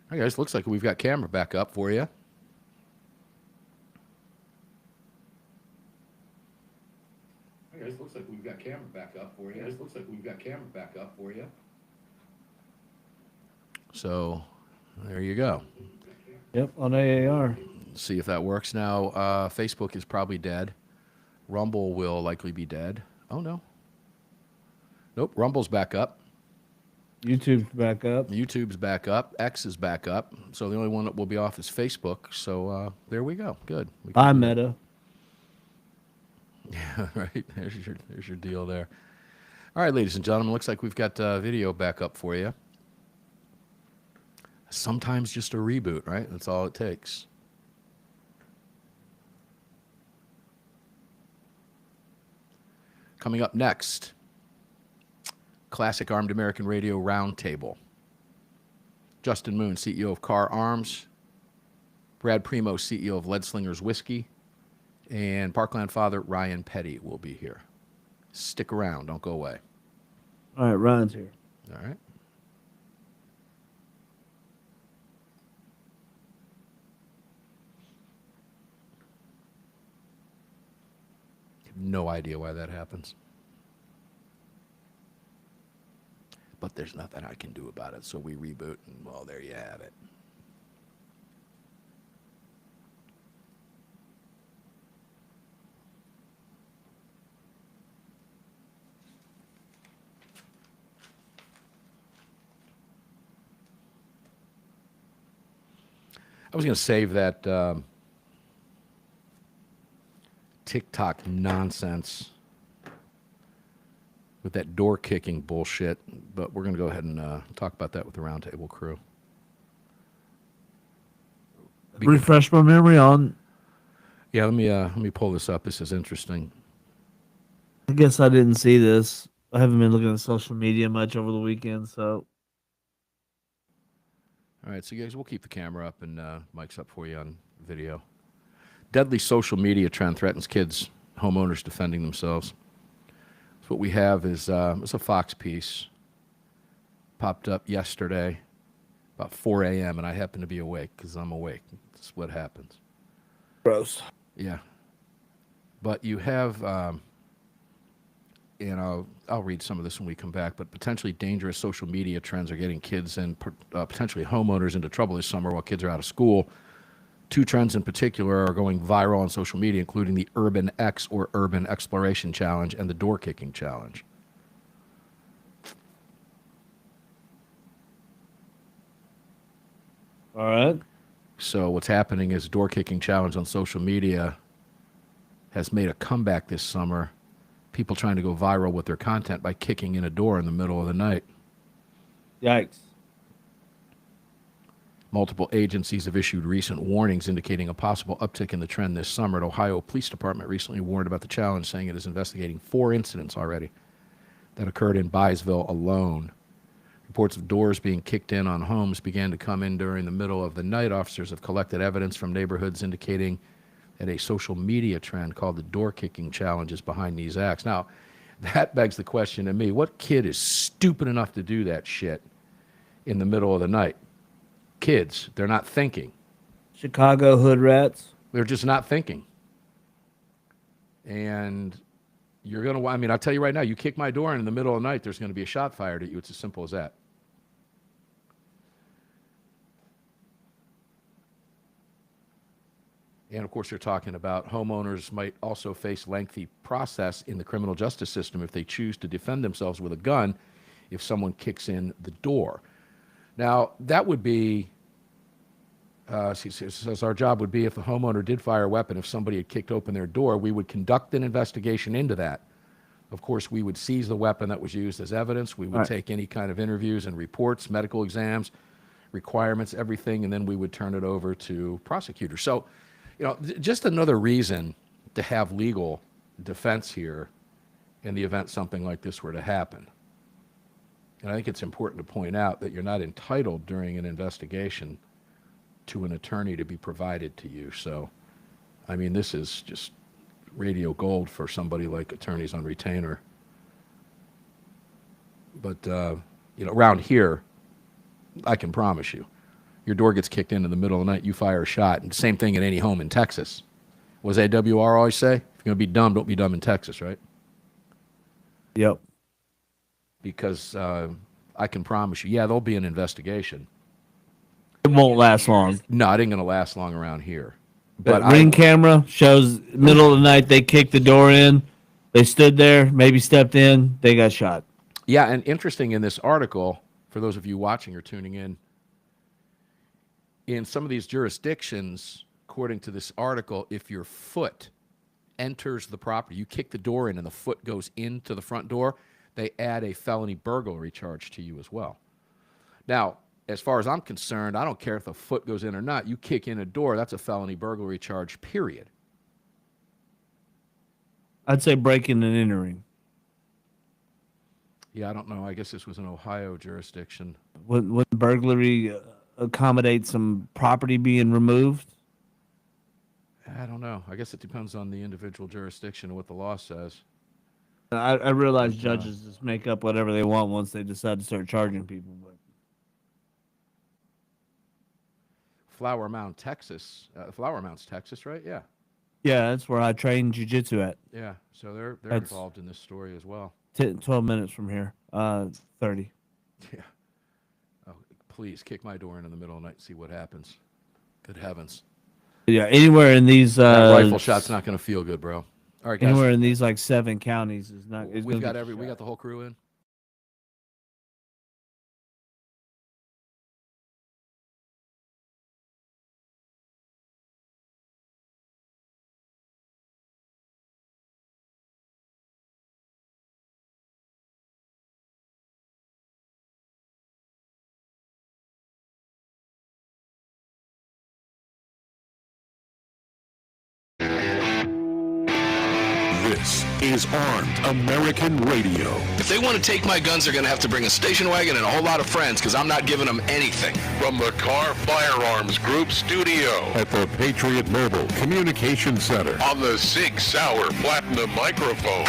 All right, guys, looks like we've got camera back up for you. Hey guys, looks like we've got camera back up for you. So, there you go. Yep, on AAR. See if that works. Now, Facebook is probably dead. Rumble will likely be dead. Oh, no. Nope, Rumble's back up. YouTube's back up. YouTube's back up. X is back up. So the only one that will be off is Facebook. So there we go. Good. We Bye, can do that. Meta. Yeah, right. There's your deal there. All right, ladies and gentlemen, looks like we've got video back up for you. Sometimes just a reboot, right? That's all it takes. Coming up next, Classic Armed American Radio Roundtable. Justin Moon, CEO of Kahr Arms. Brad Premo, CEO of Lead Slingers Whiskey. And Parkland father Ryan Petty will be here. Stick around. Don't go away. All right, Ryan's here. All right. No idea why that happens. But there's nothing I can do about it, so we reboot, and well, there you have it. I was going to save that TikTok nonsense with that door kicking bullshit, but we're going to go ahead and talk about that with the Roundtable crew. Refresh my memory on. Yeah, let me pull this up. This is interesting. I guess I didn't see this. I haven't been looking at social media much over the weekend, so. All right, so you guys, we'll keep the camera up and mics up for you on video. Deadly social media trend threatens kids, homeowners defending themselves. So what we have is it's a Fox piece. Popped up yesterday about 4 a.m. and I happen to be awake because I'm awake. That's what happens. Gross. Yeah. But you have, and I'll read some of this when we come back, but potentially dangerous social media trends are getting kids and potentially homeowners into trouble this summer while kids are out of school. Two trends in particular are going viral on social media, including the Urban X or Urban Exploration Challenge and the Door Kicking Challenge. All right. So what's happening is Door Kicking Challenge on social media has made a comeback this summer. People trying to go viral with their content by kicking in a door in the middle of the night. Yikes. Multiple agencies have issued recent warnings indicating a possible uptick in the trend this summer. An Ohio Police Department recently warned about the challenge, saying it is investigating 4 incidents already that occurred in Byesville alone. Reports of doors being kicked in on homes began to come in during the middle of the night. Officers have collected evidence from neighborhoods indicating that a social media trend called the Door Kicking Challenge is behind these acts. Now, that begs the question to me, what kid is stupid enough to do that shit in the middle of the night? Kids, they're not thinking. Chicago hood rats. They're just not thinking. And you're going to, I mean, I'll tell you right now, you kick my door in the middle of the night, there's going to be a shot fired at you. It's as simple as that. And of course, you're talking about homeowners might also face lengthy process in the criminal justice system if they choose to defend themselves with a gun if someone kicks in the door. Now, that would be, says our job would be if the homeowner did fire a weapon, if somebody had kicked open their door, we would conduct an investigation into that. Of course, we would seize the weapon that was used as evidence. We would take any kind of interviews and reports, medical exams, requirements, everything, and then we would turn it over to prosecutors. So, you know, just another reason to have legal defense here in the event something like this were to happen. And I think it's important to point out that you're not entitled during an investigation to an attorney to be provided to you. So, I mean, this is just radio gold for somebody like attorneys on retainer. But, you know, around here, I can promise you, Your door gets kicked in the middle of the night, you fire a shot. And same thing in any home in Texas. What does AWR always say? If you're going to be dumb, don't be dumb in Texas, right? Yep. Because I can promise you, there'll be an investigation. It won't last long. No, it ain't going to last long around here. But Ring camera shows middle of the night, they kicked the door in. They stood there, maybe stepped in, they got shot. Yeah, and interesting in this article, for those of you watching or tuning in some of these jurisdictions, according to this article, if your foot enters the property, you kick the door in and the foot goes into the front door, they add a felony burglary charge to you as well. Now, as far as I'm concerned, I don't care if the foot goes in or not. You kick in a door, that's a felony burglary charge, period. I'd say breaking and entering. Yeah, I don't know. I guess this was an Ohio jurisdiction. Would burglary accommodate some property being removed? I don't know. I guess it depends on the individual jurisdiction and what the law says. I realize judges just make up whatever they want once they decide to start charging people. But Flower Mound, Texas. Flower Mound's Texas, right? Yeah. Yeah, that's where I train jiu-jitsu at. Yeah, so they're That's involved in this story as well. 12 minutes from here. 30. Yeah. Oh, please kick my door in the middle of the night and see what happens. Good heavens. Yeah, anywhere in these That rifle shot's not going to feel good, bro. All right, guys. Anywhere in these like 7 counties is not. We got the whole crew in. This is Armed American Radio. If they want to take my guns, they're going to have to bring a station wagon and a whole lot of friends, because I'm not giving them anything. From the Kahr Firearms Group studio at the Patriot Mobile Communication Center on the Sig Sauer Platinum microphone.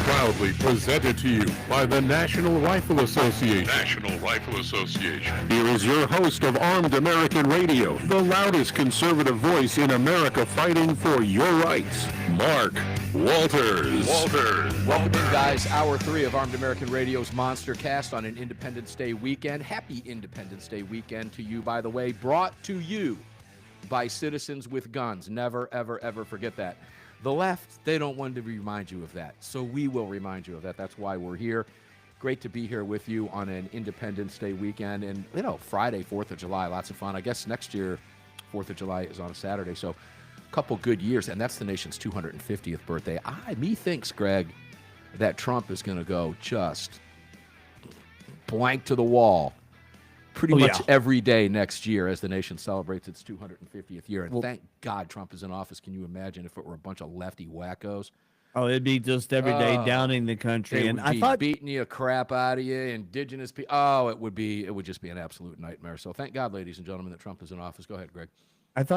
Proudly presented to you by the National Rifle Association. National Rifle Association. Here is your host of Armed American Radio, the loudest conservative voice in America fighting for your rights, Mark Walters. Welcome in, guys. Hour 3 of Armed American Radio's Monster Cast on an Independence Day weekend. Happy Independence Day weekend to you, by the way. Brought to you by citizens with guns. Never, ever, ever forget that. The left, they don't want to remind you of that. So we will remind you of that. That's why we're here. Great to be here with you on an Independence Day weekend. And, Friday, 4th of July, lots of fun. I guess next year, 4th of July is on a Saturday. So a couple good years. And that's the nation's 250th birthday. Methinks, Greg, that Trump is going to go just blank to the wall pretty much every day next year as the nation celebrates its 250th year. And thank God Trump is in office. Can you imagine if it were a bunch of lefty wackos? Oh, it'd be just every day downing the country. They And would I be thought beating the crap out of you, indigenous people. Oh, it would just be an absolute nightmare. So thank God, ladies and gentlemen, that Trump is in office. Go ahead, Greg.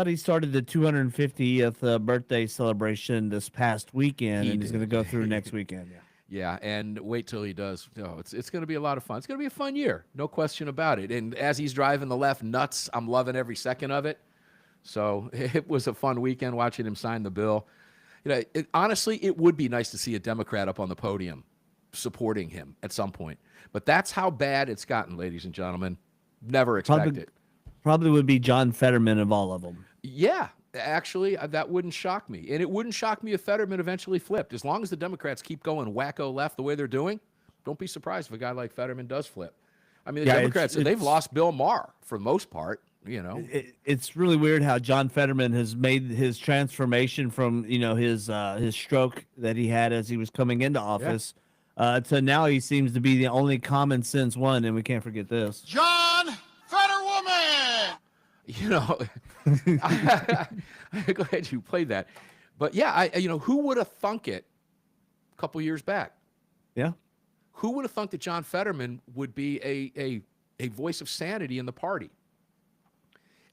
he started the 250th birthday celebration this past weekend, and he's going to go through next weekend. Yeah. Yeah, and wait till he does. It's going to be a lot of fun. It's going to be a fun year, no question about it. And as he's driving the left nuts, I'm loving every second of it. So it was a fun weekend watching him sign the bill. Honestly, it would be nice to see a Democrat up on the podium supporting him at some point. But that's how bad it's gotten, ladies and gentlemen. Never expect it. Probably would be John Fetterman of all of them. Yeah. Actually, that wouldn't shock me. And it wouldn't shock me if Fetterman eventually flipped. As long as the Democrats keep going wacko left the way they're doing, don't be surprised if a guy like Fetterman does flip. I mean, the Democrats, they've lost Bill Maher for the most part, It's really weird how John Fetterman has made his transformation from, his stroke that he had as he was coming into office to now he seems to be the only common sense one, and we can't forget this. John Fetterwoman! I'm glad you played that. But yeah, who would have thunk it a couple years back? Yeah. Who would have thunk that John Fetterman would be a voice of sanity in the party?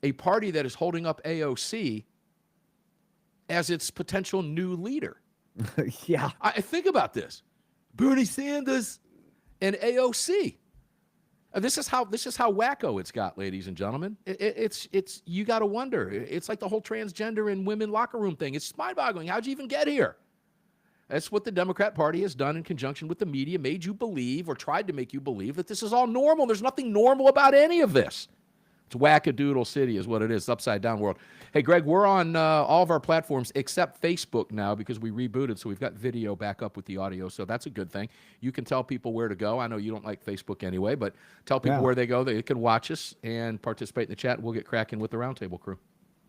A party that is holding up AOC as its potential new leader. Yeah. I think about this. Bernie Sanders and AOC. This is how wacko it's got, ladies and gentlemen. It's you got to wonder. It's like the whole transgender and women locker room thing. It's mind-boggling. How'd you even get here? That's what the Democrat Party has done in conjunction with the media, made you believe or tried to make you believe that this is all normal. There's nothing normal about any of this. It's wackadoodle city is what it is. It's upside down world. Hey, Greg, we're on all of our platforms except Facebook now because we rebooted, so we've got video back up with the audio, so that's a good thing. You can tell people where to go. I know you don't like Facebook anyway, but tell people where they go. They can watch us and participate in the chat. We'll get cracking with the Roundtable crew.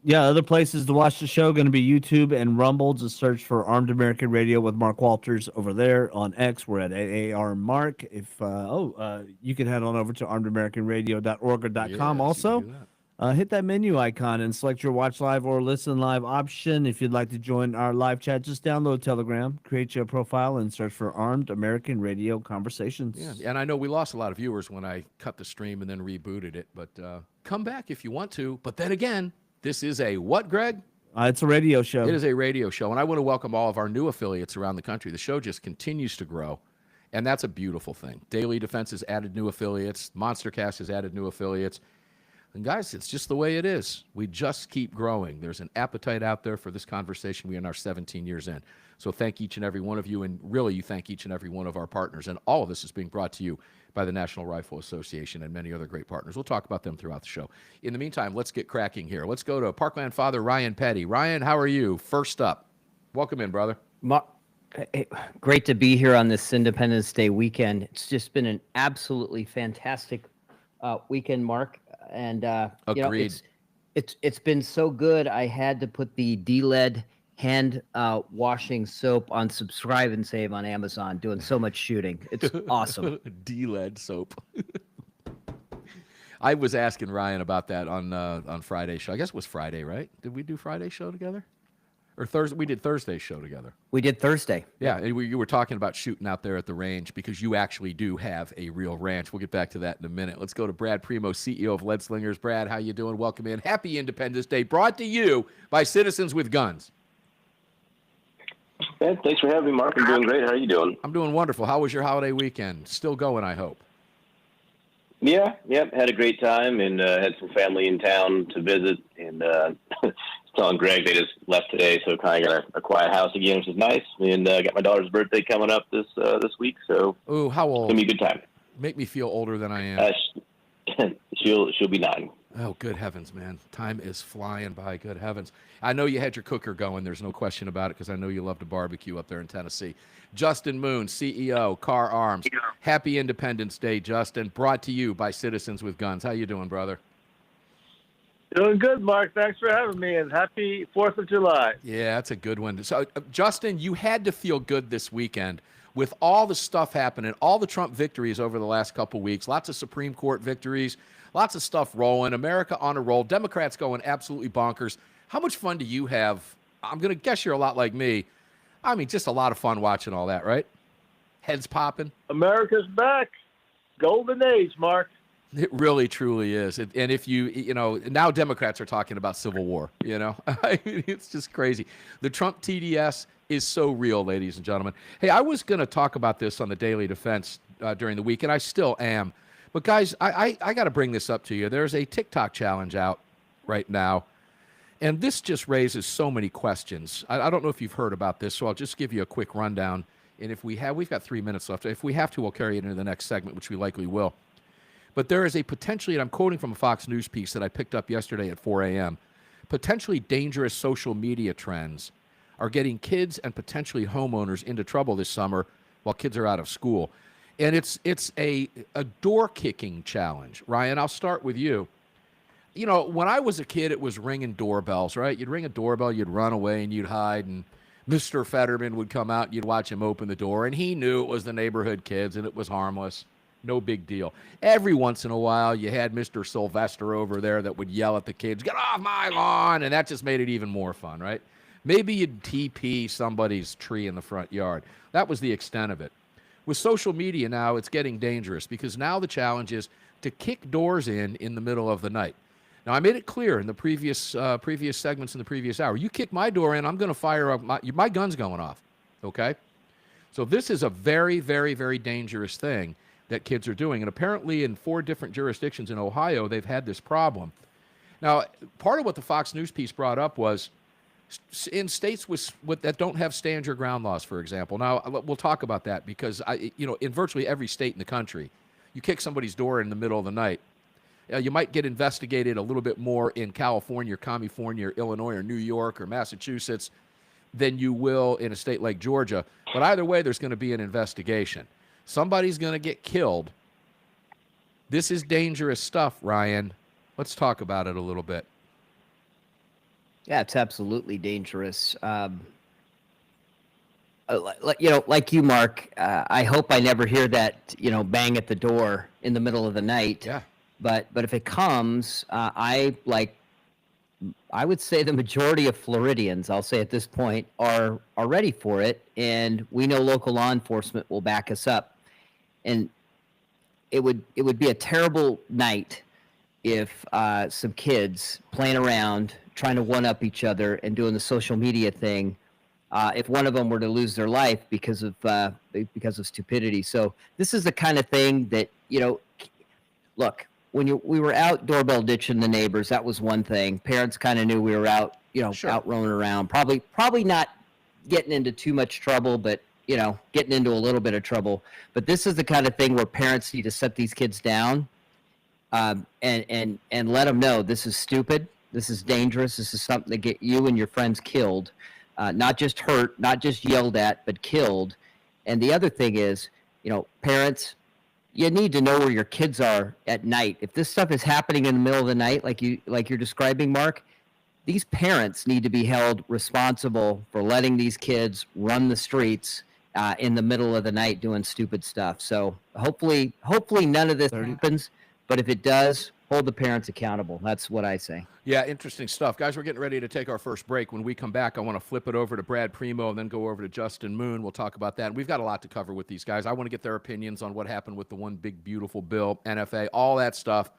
Yeah, other places to watch the show going to be YouTube and Rumble. Just search for Armed American Radio with Mark Walters over there. On X, we're at AAR Mark. If you can head on over to armedamericanradio.org or .com also. Hit that menu icon and select your watch live or listen live option. If you'd like to join our live chat, just download Telegram, create your profile, and search for Armed American Radio Conversations. Yeah, and I know we lost a lot of viewers when I cut the stream and then rebooted it, but come back if you want to. But then again, this is a what, Greg? It's a radio show. It is a radio show, and I want to welcome all of our new affiliates around the country. The show just continues to grow, and that's a beautiful thing. Daily Defense has added new affiliates. Monstercast has added new affiliates. And guys, it's just the way it is. We just keep growing. There's an appetite out there for this conversation. We are now 17 years in. So thank each and every one of you, and really you thank each and every one of our partners. And all of this is being brought to you by the National Rifle Association and many other great partners. We'll talk about them throughout the show. In the meantime, let's get cracking here. Let's go to Parkland father Ryan Petty. Ryan, how are you? First up. Welcome in, brother. Great to be here on this Independence Day weekend. It's just been an absolutely fantastic weekend, Mark. And Agreed. It's been so good. I had to put the D-Lead hand washing soap on Subscribe and Save on Amazon. Doing so much shooting. It's awesome. D-Lead soap. I was asking Ryan about that on Friday's show. I guess it was Friday, right? Did we do Friday's show together? Or Thursday? We did Thursday's show together. We did Thursday. Yeah, and you were talking about shooting out there at the range because you actually do have a real ranch. We'll get back to that in a minute. Let's go to Brad Premo, CEO of Lead Slingers. Brad, how you doing? Welcome in. Happy Independence Day, brought to you by Citizens with Guns. Hey, thanks for having me, Mark. I'm doing great. How are you doing? I'm doing wonderful. How was your holiday weekend? Still going, I hope. Yeah, had a great time and had some family in town to visit. And telling Greg they just left today, so kind of got a quiet house again, which is nice. And got my daughter's birthday coming up this week, so ooh, how old? It's gonna be a good time. Make me feel older than I am. She'll be 9. Oh, good heavens, man. Time is flying by, good heavens. I know you had your cooker going. There's no question about it because I know you love to barbecue up there in Tennessee. Justin Moon, CEO, Kahr Arms. Happy Independence Day, Justin. Brought to you by Citizens with Guns. How you doing, brother? Doing good, Mark. Thanks for having me, and happy 4th of July. Yeah, that's a good one. So, Justin, you had to feel good this weekend with all the stuff happening, all the Trump victories over the last couple weeks, lots of Supreme Court victories, lots of stuff rolling, America on a roll, Democrats going absolutely bonkers. How much fun do you have? I'm going to guess you're a lot like me. I mean, just a lot of fun watching all that, right? Heads popping. America's back. Golden age, Mark. It really, truly is. And if you know, now Democrats are talking about civil war, you know. I mean, it's just crazy. The Trump TDS is so real, ladies and gentlemen. Hey, I was going to talk about this on the Daily Defense during the week, and I still am. But, guys, I got to bring this up to you. There's a TikTok challenge out right now, and this just raises so many questions. I don't know if you've heard about this, so I'll just give you a quick rundown. And if we've got 3 minutes left. If we have to, we'll carry it into the next segment, which we likely will. But there is a potentially, and I'm quoting from a Fox News piece that I picked up yesterday at 4 a.m., potentially dangerous social media trends are getting kids and potentially homeowners into trouble this summer while kids are out of school. And it's a door-kicking challenge. Ryan, I'll start with you. You know, when I was a kid, it was ringing doorbells, right? You'd ring a doorbell, you'd run away, and you'd hide, and Mr. Fetterman would come out, and you'd watch him open the door, and he knew it was the neighborhood kids, and it was harmless. No big deal. Every once in a while, you had Mr. Sylvester over there that would yell at the kids, "Get off my lawn!" And that just made it even more fun, right? Maybe you'd TP somebody's tree in the front yard. That was the extent of it. With social media now, it's getting dangerous because now the challenge is to kick doors in the middle of the night. Now, I made it clear in the previous segments in the previous hour. You kick my door in, I'm going to fire up. My gun's going off, okay? So this is a very, very, very dangerous thing. that kids are doing. And apparently in 4 different jurisdictions in Ohio, they've had this problem. Now, part of what the Fox News piece brought up was in states that don't have stand your ground laws, for example. Now, we'll talk about that because, in virtually every state in the country, you kick somebody's door in the middle of the night. You might get investigated a little bit more in California or California or Illinois or New York or Massachusetts than you will in a state like Georgia. But either way, there's going to be an investigation. Somebody's going to get killed. This is dangerous stuff, Ryan. Let's talk about it a little bit. Yeah, it's absolutely dangerous. Like you, Mark, I hope I never hear that, bang at the door in the middle of the night. Yeah. But if it comes, I would say the majority of Floridians, I'll say at this point, are ready for it, and we know local law enforcement will back us up. And it would be a terrible night if some kids playing around, trying to one-up each other and doing the social media thing, if one of them were to lose their life because of stupidity. So this is the kind of thing that, look, when we were out doorbell ditching the neighbors, that was one thing. Parents kind of knew we were out, Sure. out roaming around, probably not getting into too much trouble, but getting into a little bit of trouble. But this is the kind of thing where parents need to set these kids down, and let them know this is stupid, this is dangerous, this is something to get you and your friends killed, not just hurt, not just yelled at, but killed. And the other thing is, parents, you need to know where your kids are at night. If this stuff is happening in the middle of the night, like you're describing, Mark, these parents need to be held responsible for letting these kids run the streets in the middle of the night doing stupid stuff. So hopefully none of this happens. But if it does, hold the parents accountable. That's what I say. Yeah, interesting stuff. Guys, we're getting ready to take our first break. When we come back, I want to flip it over to Brad Premo and then go over to Justin Moon. We'll talk about that. And we've got a lot to cover with these guys. I want to get their opinions on what happened with the one big, beautiful bill, NFA, all that stuff.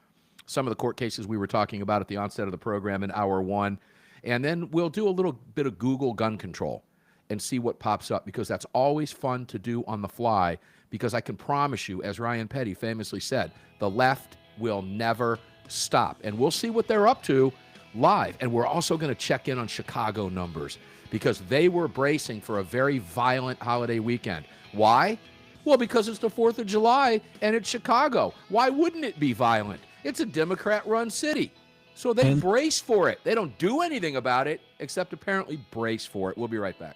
Some of the court cases we were talking about at the onset of the program in hour 1. And then we'll do a little bit of Google gun control and see what pops up, because that's always fun to do on the fly, because I can promise you, as Ryan Petty famously said, the left will never stop. And we'll see what they're up to live. And we're also going to check in on Chicago numbers, because they were bracing for a very violent holiday weekend. Why? Well, because it's the 4th of July and it's Chicago. Why wouldn't it be violent? It's a Democrat-run city. So they brace for it. They don't do anything about it except apparently brace for it. We'll be right back.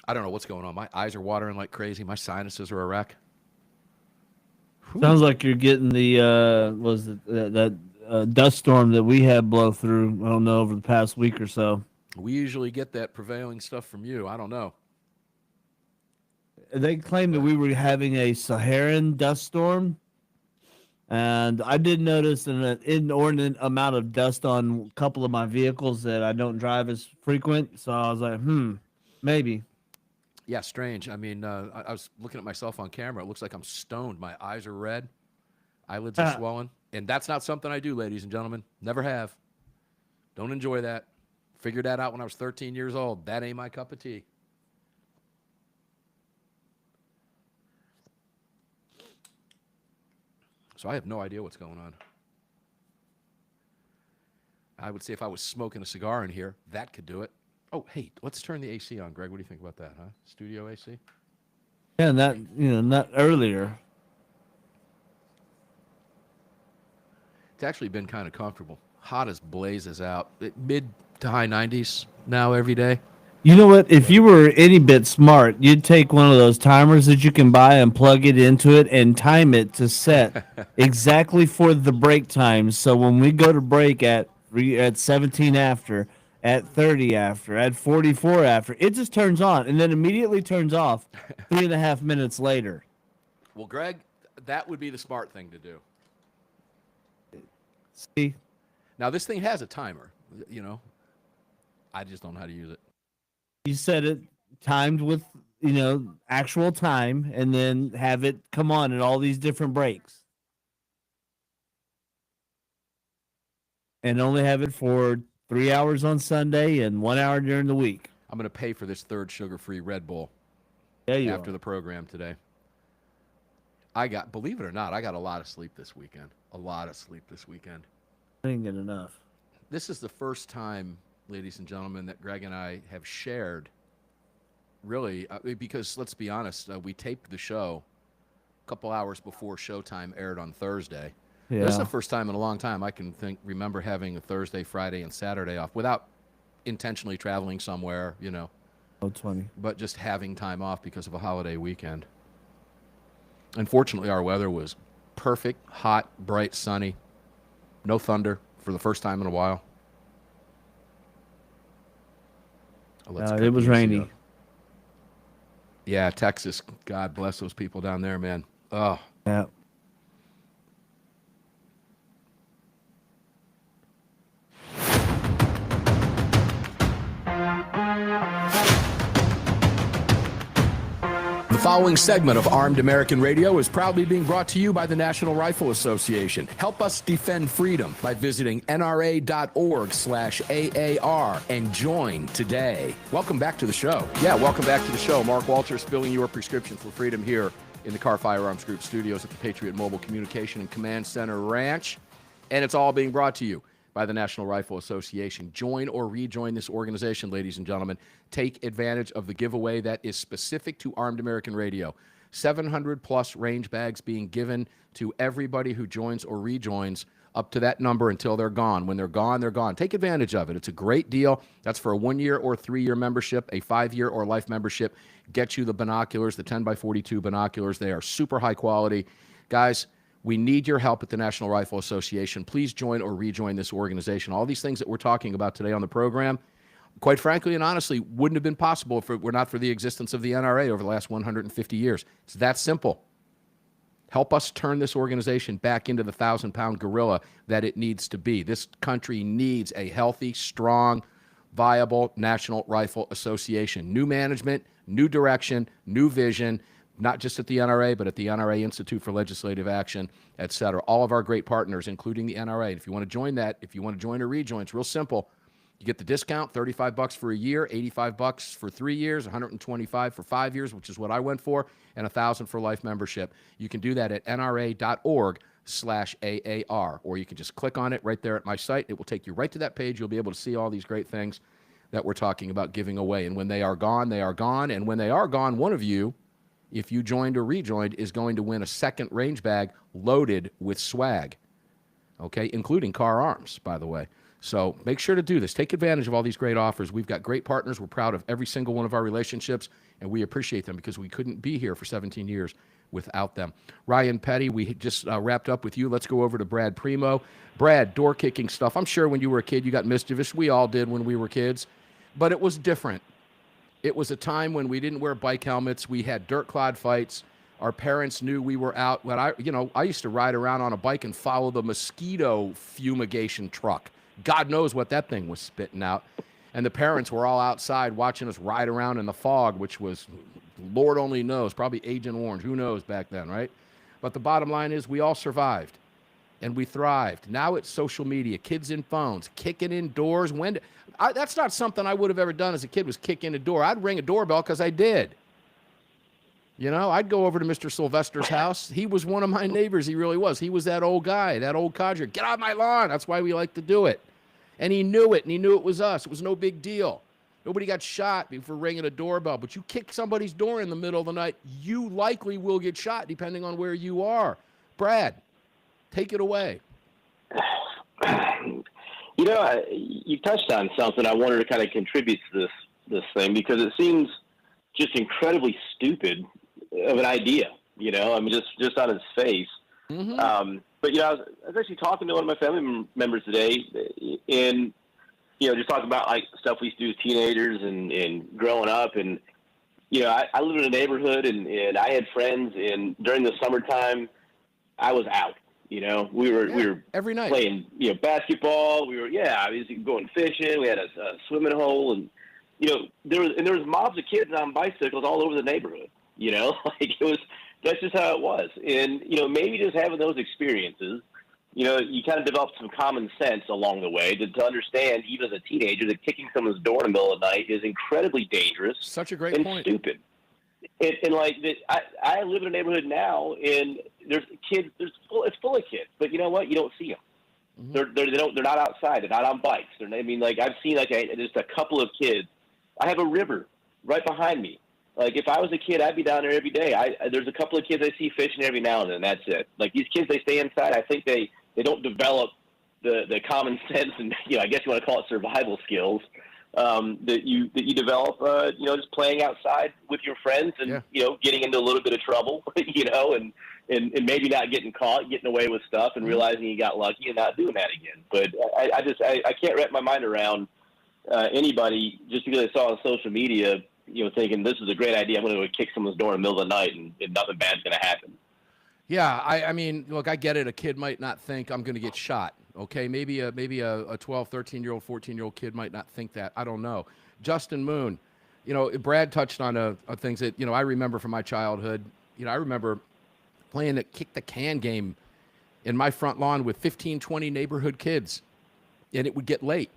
I don't know what's going on. My eyes are watering like crazy. My sinuses are a wreck. Sounds like you're getting the dust storm that we had blow through. I don't know, over the past week or so. We usually get that prevailing stuff from you. I don't know. They claimed that we were having a Saharan dust storm, and I did notice an inordinate amount of dust on a couple of my vehicles that I don't drive as frequent. So I was like, maybe. Yeah, strange. I mean, I was looking at myself on camera. It looks like I'm stoned. My eyes are red. Eyelids are swollen. And that's not something I do, ladies and gentlemen. Never have. Don't enjoy that. Figured that out when I was 13 years old. That ain't my cup of tea. So I have no idea what's going on. I would say if I was smoking a cigar in here, that could do it. Oh, hey, let's turn the AC on, Greg. What do you think about that, huh? Studio AC? Yeah, not earlier. It's actually been kind of comfortable. Hot as blazes out. Mid to high 90s now every day. You know what? If you were any bit smart, you'd take one of those timers that you can buy and plug it into it and time it to set exactly for the break times. So when we go to break at 17 after, at 30 after, at 44 after, it just turns on and then immediately turns off 3.5 minutes later. Well, Greg, that would be the smart thing to do. See? Now, this thing has a timer, you know. I just don't know how to use it. You set it timed with, actual time and then have it come on at all these different breaks. And only have it for 3 hours on Sunday and 1 hour during the week. I'm going to pay for this third sugar-free Red Bull after the program today. Believe it or not, I got a lot of sleep this weekend. I didn't get enough. This is the first time, ladies and gentlemen, that Greg and I have shared, really, because let's be honest, we taped the show a couple hours before showtime aired on Thursday. Yeah. This is the first time in a long time I can remember having a Thursday, Friday, and Saturday off without intentionally traveling somewhere, 20. but just having time off because of a holiday weekend. Unfortunately, our weather was perfect, hot, bright, sunny, no thunder for the first time in a while. It was rainy. Yeah, Texas. God bless those people down there, man. Oh. Yeah. The following segment of Armed American Radio is proudly being brought to you by the National Rifle Association. Help us defend freedom by visiting nra.org/AAR and join today. Welcome back to the show. Welcome back to the show. Mark Walters filling your prescription for freedom here in the Kahr Firearms Group studios at the Patriot Mobile Communication and Command Center Ranch. And it's all being brought to you by the National Rifle Association. Join or rejoin this organization, ladies and gentlemen. Take advantage of the giveaway that is specific to Armed American Radio. 700-plus range bags being given to everybody who joins or rejoins up to that number until they're gone. When they're gone, they're gone. Take advantage of it. It's a great deal. That's for a 1-year or 3-year membership. A 5-year or life membership gets you the binoculars, the 10x42 binoculars. They are super high quality. Guys, we need your help at the National Rifle Association. Please join or rejoin this organization. All these things that we're talking about today on the program, quite frankly and honestly, wouldn't have been possible if it were not for the existence of the NRA over the last 150 years. It's that simple. Help us turn this organization back into the 1,000-pound gorilla that it needs to be. This country needs a healthy, strong, viable National Rifle Association. New management, new direction, new vision, not just at the NRA, but at the NRA Institute for Legislative Action, et cetera. All of our great partners, including the NRA. If you want to join that, if you want to join or rejoin, it's real simple. You get the discount, $35 for a year, $85 for 3 years, $125 for 5 years, which is what I went for, and $1,000 for life membership. You can do that at nra.org/AAR, or you can just click on it right there at my site. It will take you right to that page. You'll be able to see all these great things that we're talking about giving away. And when they are gone, they are gone. And when they are gone, one of you, if you joined or rejoined, is going to win a second range bag loaded with swag, okay, including Kahr Arms, by the way. So make sure to do this. Take advantage of all these great offers. We've got great partners. We're proud of every single one of our relationships, and we appreciate them because we couldn't be here for 17 years without them. Ryan Petty, we just wrapped up with you. Let's go over to Brad Premo. Brad, door-kicking stuff. I'm sure when you were a kid, you got mischievous. We all did when we were kids, but it was different. It was a time when we didn't wear bike helmets. We had dirt-clod fights. Our parents knew we were out. When I used to ride around on a bike and follow the mosquito fumigation truck. God knows what that thing was spitting out. And the parents were all outside watching us ride around in the fog, which was, Lord only knows, probably Agent Orange. Who knows back then, right? But the bottom line is we all survived, and we thrived. Now it's social media, kids in phones, kicking in doors. That's not something I would have ever done as a kid, was kick in a door. I'd ring a doorbell because I did. I'd go over to Mr. Sylvester's house. He was one of my neighbors. He really was. He was that old guy, that old codger. Get off my lawn. That's why we like to do it. And he knew it, and he knew it was us. It was no big deal. Nobody got shot before ringing a doorbell. But you kick somebody's door in the middle of the night, you likely will get shot depending on where you are. Brad, take it away. You know, you touched on something I wanted to kind of contribute to this thing, because it seems just incredibly stupid of an idea, you know, I mean, just on its face. Mm-hmm. But, you know, I was actually talking to one of my family members today, and, you know, just talking about, like, stuff we used to do as teenagers and growing up. And, you know, I lived in a neighborhood, and I had friends, and during the summertime, I was out. You know, we were every night playing, you know, basketball. We were, I was going fishing. We had a swimming hole, and you know, there was mobs of kids on bicycles all over the neighborhood. You know, like that's just how it was. And you know, maybe just having those experiences, you know, you kind of develop some common sense along the way to understand, even as a teenager, that kicking someone's door in the middle of the night is incredibly dangerous. Such a great and point. Stupid. And like I live in a neighborhood now, and there's kids. It's full of kids, but you know what? You don't see them. Mm-hmm. They're not outside. They're not on bikes. I mean, like I've seen just a couple of kids. I have a river right behind me. Like if I was a kid, I'd be down there every day. There's a couple of kids I see fishing every now and then. That's it. Like these kids, they stay inside. I think they don't develop the common sense and, you know, I guess you want to call it survival skills. That you develop, you know, just playing outside with your friends and, you know, getting into a little bit of trouble, you know, and maybe not getting caught, getting away with stuff and realizing you got lucky and not doing that again. But I can't wrap my mind around anybody just because I saw on social media, you know, thinking this is a great idea. I'm going to go kick someone's door in the middle of the night and nothing bad's going to happen. Yeah, I mean, look, I get it. A kid might not think I'm going to get shot. Okay, maybe a 12, 13-year-old, 14-year-old kid might not think that. I don't know. Justin Moon, you know, Brad touched on things that, you know, I remember from my childhood. You know, I remember playing the kick the can game in my front lawn with 15, 20 neighborhood kids, and it would get late.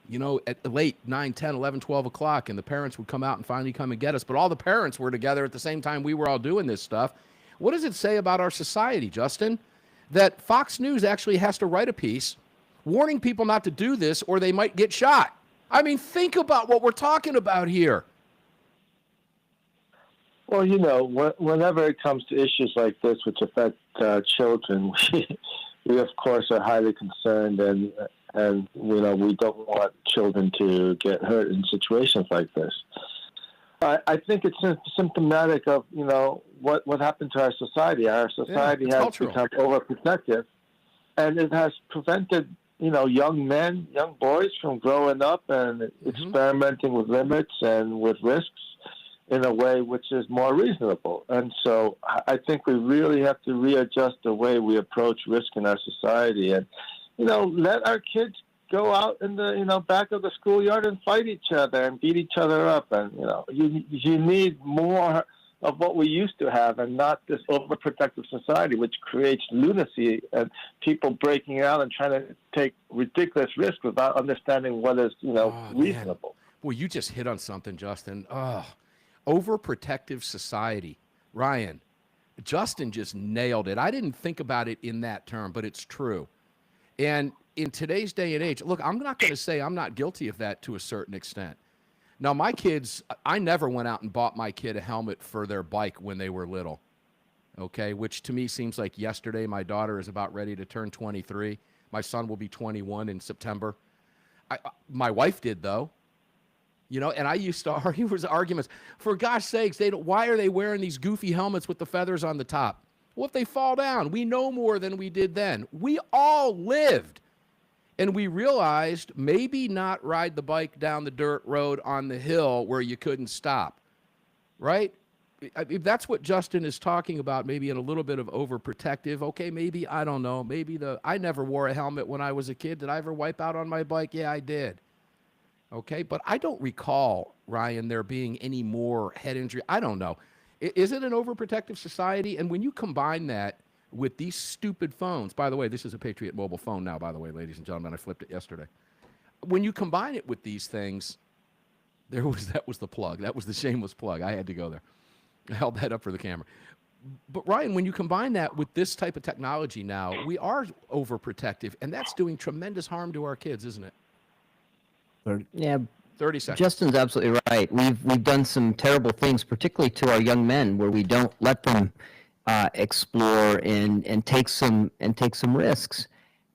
You know, at late, 9, 10, 11, 12 o'clock, and the parents would come out and finally come and get us. But all the parents were together at the same time we were all doing this stuff. What does it say about our society, Justin, that Fox News actually has to write a piece warning people not to do this or they might get shot? I mean, think about what we're talking about here. Well, you know, whenever it comes to issues like this, which affect children, we of course are highly concerned, and you know, we don't want children to get hurt in situations like this. I think it's symptomatic of, you know, what happened to our society. Our society has cultural. become overprotective, and it has prevented, you know, young men, young boys from growing up and experimenting with limits and with risks in a way which is more reasonable. And so I think we really have to readjust the way we approach risk in our society, and, you know, let our kids go out in the, you know, back of the schoolyard and fight each other and beat each other up. And, you know, you need more of what we used to have, and not this overprotective society, which creates lunacy and people breaking out and trying to take ridiculous risks without understanding what is, you know, reasonable. Well, you just hit on something, Justin. Overprotective society. Ryan, Justin just nailed it. I didn't think about it in that term, but it's true. And in today's day and age, look, I'm not going to say I'm not guilty of that to a certain extent. Now, my kids, I never went out and bought my kid a helmet for their bike when they were little, okay, which to me seems like yesterday. My daughter is about ready to turn 23. My son will be 21 in September. My wife did, though. You know, and I used to argue with arguments. For gosh sakes, why are they wearing these goofy helmets with the feathers on the top? Well, if they fall down, we know more than we did then. We all lived. And we realized maybe not ride the bike down the dirt road on the hill where you couldn't stop, right? If that's what Justin is talking about, maybe in a little bit of overprotective. Okay, maybe, I don't know. Maybe I never wore a helmet when I was a kid. Did I ever wipe out on my bike? Yeah, I did. Okay, but I don't recall, Ryan, there being any more head injury. I don't know. Is it an overprotective society? And when you combine that with these stupid phones, by the way, this is a Patriot Mobile phone now, by the way, ladies and gentlemen, I flipped it yesterday. When you combine it with these things, that was the plug. That was the shameless plug. I had to go there. I held that up for the camera. But Ryan, when you combine that with this type of technology now, we are overprotective, and that's doing tremendous harm to our kids, isn't it? Yeah, 30 seconds. Justin's absolutely right. We've done some terrible things, particularly to our young men, where we don't let them explore and take some risks.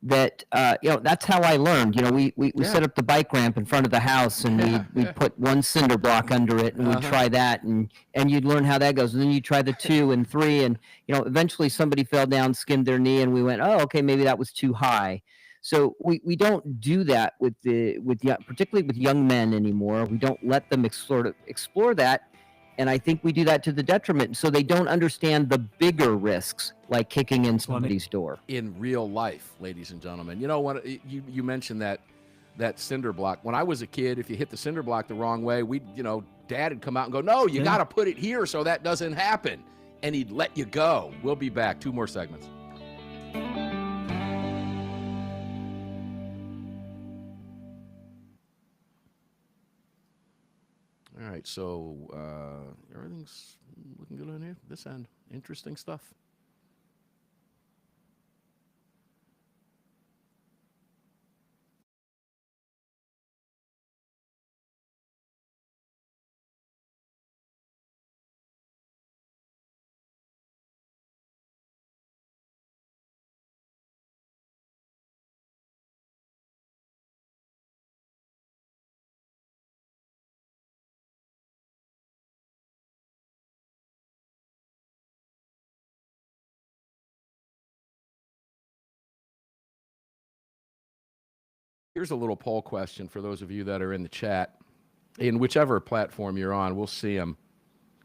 That that's how I learned. We set up the bike ramp in front of the house, and we put one cinder block under it, and we'd try that, and you'd learn how that goes, and then you try the 2 and 3, and eventually somebody fell down, skinned their knee, and we went, oh, okay, maybe that was too high. So we don't do that particularly with young men anymore. We don't let them explore that. And I think we do that to the detriment. So they don't understand the bigger risks, like kicking in somebody's door. In real life, ladies and gentlemen. You know what? You mentioned that cinder block. When I was a kid, if you hit the cinder block the wrong way, Dad would come out and go, no, you got to put it here so that doesn't happen. And he'd let you go. We'll be back. 2 more segments. All right, so everything's looking good on here. This end, interesting stuff. Here's a little poll question for those of you that are in the chat. In whichever platform you're on, we'll see them.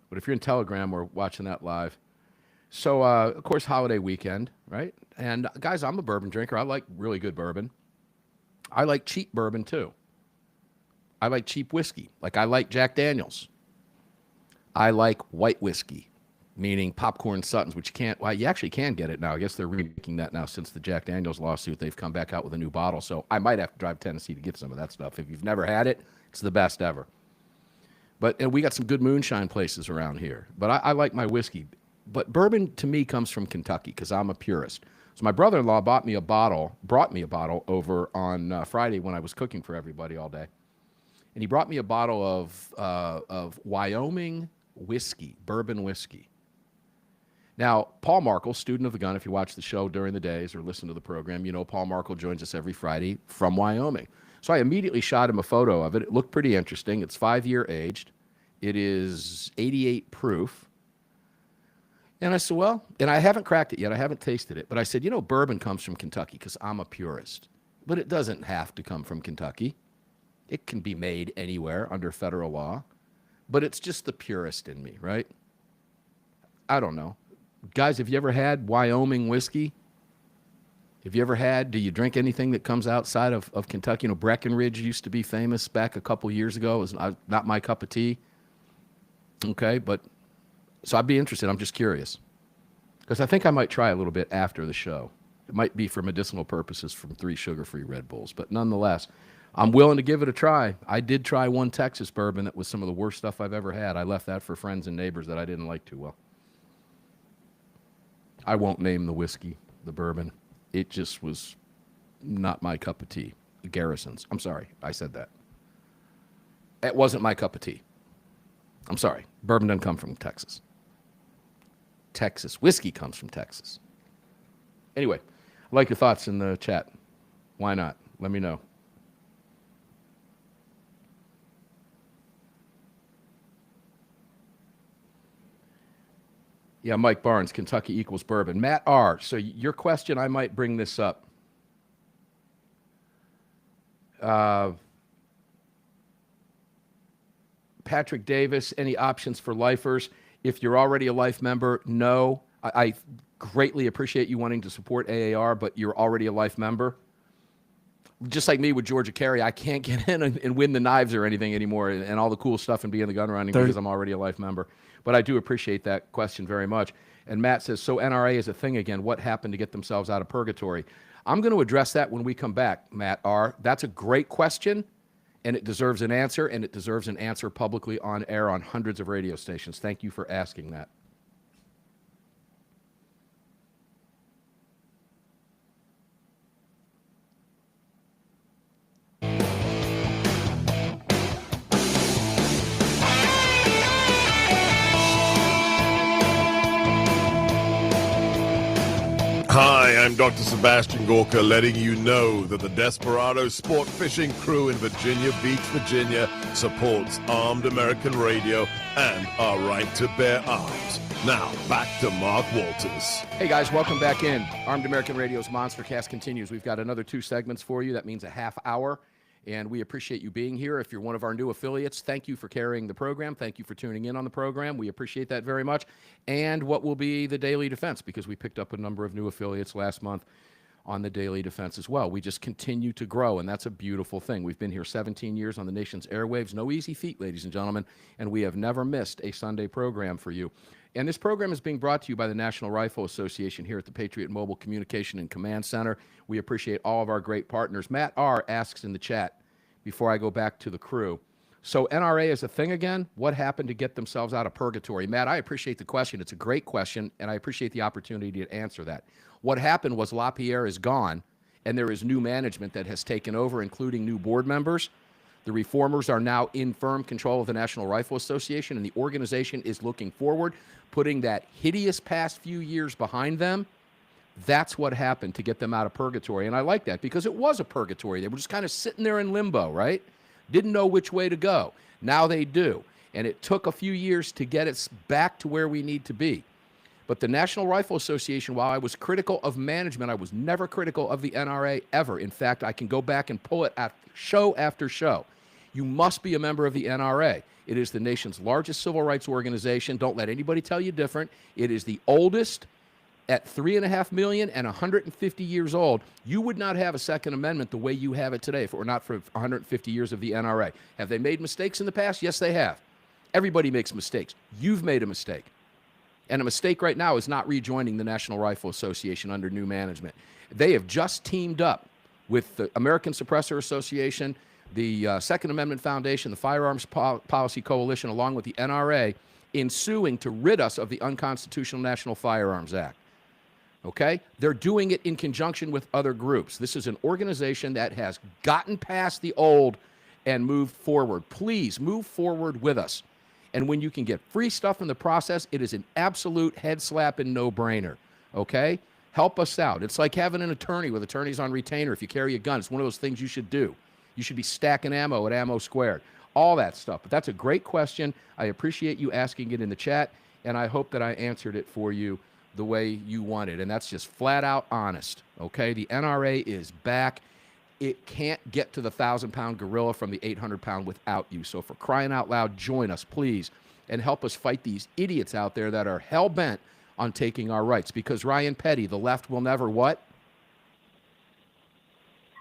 But if you're in Telegram, we're watching that live. So, of course, holiday weekend, right? And, guys, I'm a bourbon drinker. I like really good bourbon. I like cheap bourbon, too. I like cheap whiskey. Like, I like Jack Daniels. I like white whiskey, meaning popcorn Suttons, which you actually can get it now. I guess they're remaking that now since the Jack Daniels lawsuit. They've come back out with a new bottle. So I might have to drive to Tennessee to get some of that stuff. If you've never had it, it's the best ever. And we got some good moonshine places around here. But I like my whiskey. But bourbon, to me, comes from Kentucky because I'm a purist. So my brother-in-law brought me a bottle over on Friday when I was cooking for everybody all day. And he brought me a bottle of Wyoming whiskey, bourbon whiskey. Now, Paul Markle, student of the gun, if you watch the show during the days or listen to the program, Paul Markle joins us every Friday from Wyoming. So I immediately shot him a photo of it. It looked pretty interesting. It's 5-year aged. It is 88 proof. And I said, well, and I haven't cracked it yet. I haven't tasted it. But I said, bourbon comes from Kentucky because I'm a purist. But it doesn't have to come from Kentucky. It can be made anywhere under federal law. But it's just the purist in me, right? I don't know. Guys, have you ever had Wyoming whiskey? Do you drink anything that comes outside of Kentucky? Breckenridge used to be famous back a couple years ago. It was not my cup of tea. Okay, so I'd be interested. I'm just curious. Because I think I might try a little bit after the show. It might be for medicinal purposes from 3 sugar-free Red Bulls. But nonetheless, I'm willing to give it a try. I did try one Texas bourbon that was some of the worst stuff I've ever had. I left that for friends and neighbors that I didn't like too well. I won't name the whiskey, the bourbon. It just was not my cup of tea. Garrison's. I'm sorry. I said that. It wasn't my cup of tea. I'm sorry. Bourbon doesn't come from Texas. Whiskey comes from Texas. Anyway, I like your thoughts in the chat. Why not? Let me know. Yeah, Mike Barnes, Kentucky equals bourbon. Matt R., so your question, I might bring this up. Patrick Davis, any options for lifers? If you're already a life member, no. I greatly appreciate you wanting to support AAR, but you're already a life member. Just like me with Georgia Carey, I can't get in and win the knives or anything anymore and all the cool stuff and be in the gun running because I'm already a life member. But I do appreciate that question very much. And Matt says, so NRA is a thing again. What happened to get themselves out of purgatory? I'm going to address that when we come back, Matt R. That's a great question, and it deserves an answer, and it deserves an answer publicly on air on hundreds of radio stations. Thank you for asking that. Hi, I'm Dr. Sebastian Gorka, letting you know that the Desperado Sport Fishing Crew in Virginia Beach, Virginia supports Armed American Radio and our right to bear arms. Now, back to Mark Walters. Hey guys, welcome back in. Armed American Radio's Monster Cast continues. We've got another 2 segments for you. That means a half hour. And we appreciate you being here. If you're one of our new affiliates, thank you for carrying the program. Thank you for tuning in on the program. We appreciate that very much. And what will be the Daily Defense, because we picked up a number of new affiliates last month on the Daily Defense as well. We just continue to grow, and that's a beautiful thing. We've been here 17 years on the nation's airwaves. No easy feat, ladies and gentlemen, and we have never missed a Sunday program for you. And this program is being brought to you by the National Rifle Association here at the Patriot Mobile Communication and Command Center. We appreciate all of our great partners. Matt R. asks in the chat, before I go back to the crew, so NRA is a thing again? What happened to get themselves out of purgatory? Matt, I appreciate the question. It's a great question, and I appreciate the opportunity to answer that. What happened was LaPierre is gone, and there is new management that has taken over, including new board members. The reformers are now in firm control of the National Rifle Association, and the organization is looking forward, putting that hideous past few years behind them. That's what happened to get them out of purgatory. And I like that because it was a purgatory. They were just kind of sitting there in limbo, right? Didn't know which way to go. Now they do. And it took a few years to get us back to where we need to be. But the National Rifle Association, while I was critical of management, I was never critical of the NRA ever. In fact, I can go back and pull it at show after show. You must be a member of the NRA. It is the nation's largest civil rights organization. Don't let anybody tell you different. It is the oldest. At 3.5 million and 150 years old, you would not have a Second Amendment the way you have it today if it were not for 150 years of the NRA. Have they made mistakes in the past? Yes, they have. Everybody makes mistakes. You've made a mistake. And a mistake right now is not rejoining the National Rifle Association under new management. They have just teamed up with the American Suppressor Association, the Second Amendment Foundation, the Firearms Policy Coalition, along with the NRA, in suing to rid us of the unconstitutional National Firearms Act. Okay? They're doing it in conjunction with other groups. This is an organization that has gotten past the old and moved forward. Please move forward with us. And when you can get free stuff in the process, it is an absolute head slap and no-brainer. Okay? Help us out. It's like having an attorney with attorneys on retainer. If you carry a gun, it's one of those things you should do. You should be stacking ammo at Ammo Squared. All that stuff. But that's a great question. I appreciate you asking it in the chat, and I hope that I answered it for you the way you wanted, and that's just flat out honest. Okay, the NRA is back. It can't get to the 1,000-pound gorilla from the 800-pound without you. So for crying out loud, join us, please, and help us fight these idiots out there that are hell-bent on taking our rights. Because Ryan Petty, the left will never what?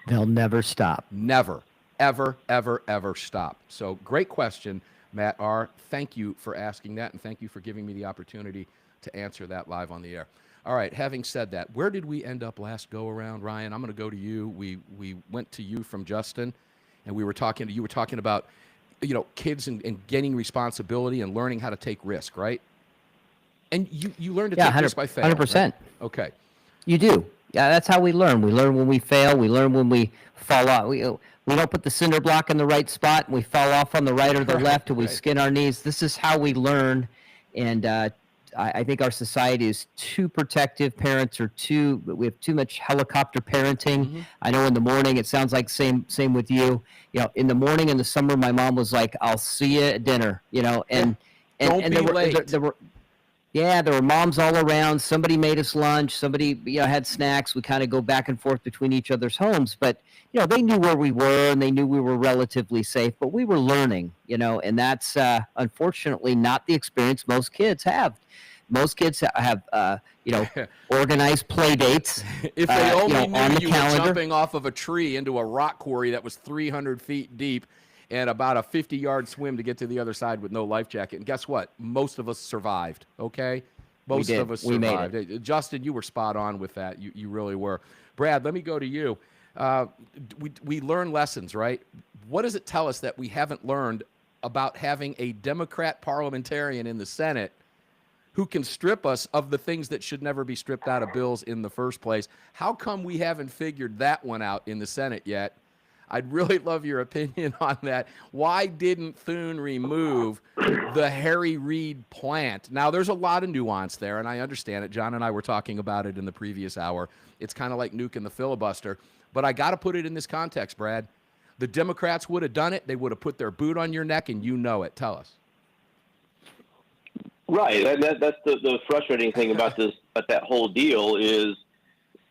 They'll never stop. Never, ever, ever, ever stop. So great question, Matt R. Thank you for asking that, and thank you for giving me the opportunity to answer that live on the air. All right, having said that, where did we end up last go around, Ryan? I'm going to go to you. We went to you from Justin, and you were talking about, kids and gaining responsibility and learning how to take risk, right? And you learn to take risk by failing. 100%. Right? Okay. You do. Yeah, that's how we learn. We learn when we fail. We learn when we fall off. We don't put the cinder block in the right spot, and we fall off on the right or the left, and we skin our knees. This is how we learn, and I think our society is too protective. Parents are we have too much helicopter parenting. Mm-hmm. I know in the morning, it sounds like same with you. In the morning in the summer, my mom was like, "I'll see you at dinner," and there were moms all around. Somebody made us lunch. Somebody, had snacks. We kind of go back and forth between each other's homes, but they knew where we were and they knew we were relatively safe, but we were learning, and that's unfortunately not the experience most kids have. Most kids have, organized play dates. If they only knew on the you calendar. were jumping off of a tree into a rock quarry that was 300 feet deep and about a 50-yard swim to get to the other side with no life jacket. And guess what? Most of us survived, okay? Most of us survived. We made it. Justin, you were spot on with that. You really were. Brad, let me go to you. We learn lessons, right? What does it tell us that we haven't learned about having a Democrat parliamentarian in the Senate who can strip us of the things that should never be stripped out of bills in the first place? How come we haven't figured that one out in the Senate yet? I'd really love your opinion on that. Why didn't Thune remove the Harry Reid plant? Now, there's a lot of nuance there, and I understand it. John and I were talking about it in the previous hour. It's kind of like nuking the filibuster. But I got to put it in this context, Brad. The Democrats would have done it. They would have put their boot on your neck, and you know it. Tell us. Right. That's the frustrating thing about this, about that whole deal is,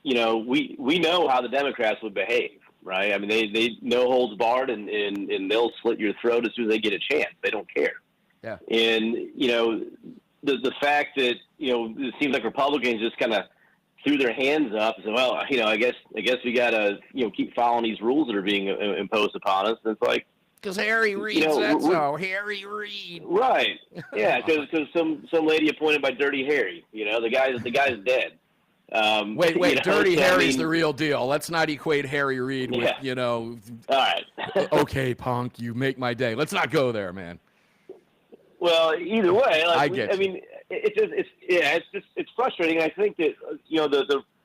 we know how the Democrats would behave, right? I mean, they no holds barred, and they'll slit your throat as soon as they get a chance. They don't care. Yeah. And, the fact that, it seems like Republicans just kind of threw their hands up and said, well, I guess we got to, keep following these rules that are being imposed upon us. And it's like, because Harry Reid said so. Harry Reid. Right. Yeah, because some lady appointed by Dirty Harry. The guy's dead. Wait. Dirty Harry's the real deal. Let's not equate Harry Reid with, All right. Okay, punk, you make my day. Let's not go there, man. Well, either way, I get you. I mean, it's frustrating. I think that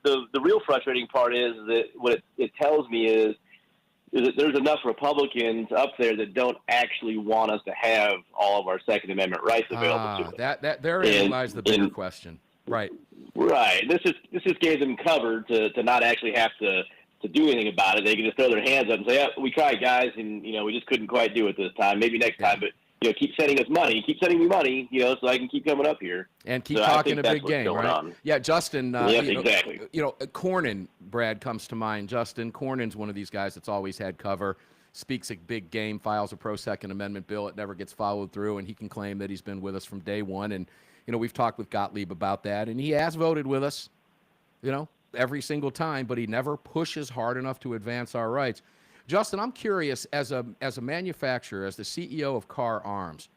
the real frustrating part is that what it tells me is that there's enough Republicans up there that don't actually want us to have all of our Second Amendment rights available to us. That therein lies the bigger question. Right. Right. This just gave them cover to not actually have to do anything about it. They can just throw their hands up and say, "Yeah, we tried, guys, and we just couldn't quite do it this time. Maybe next time, but." Keep sending us money. Keep sending me money, so I can keep coming up here. And keep talking a big game, right? On. Yeah, Justin. Exactly. Cornyn, Brad, comes to mind. Justin Cornyn's one of these guys that's always had cover, speaks a big game, files a pro-Second Amendment bill. It never gets followed through, and he can claim that he's been with us from day one. And, we've talked with Gottlieb about that, and he has voted with us, every single time, but he never pushes hard enough to advance our rights. Justin, I'm curious, as a manufacturer, as the CEO of Kahr Arms,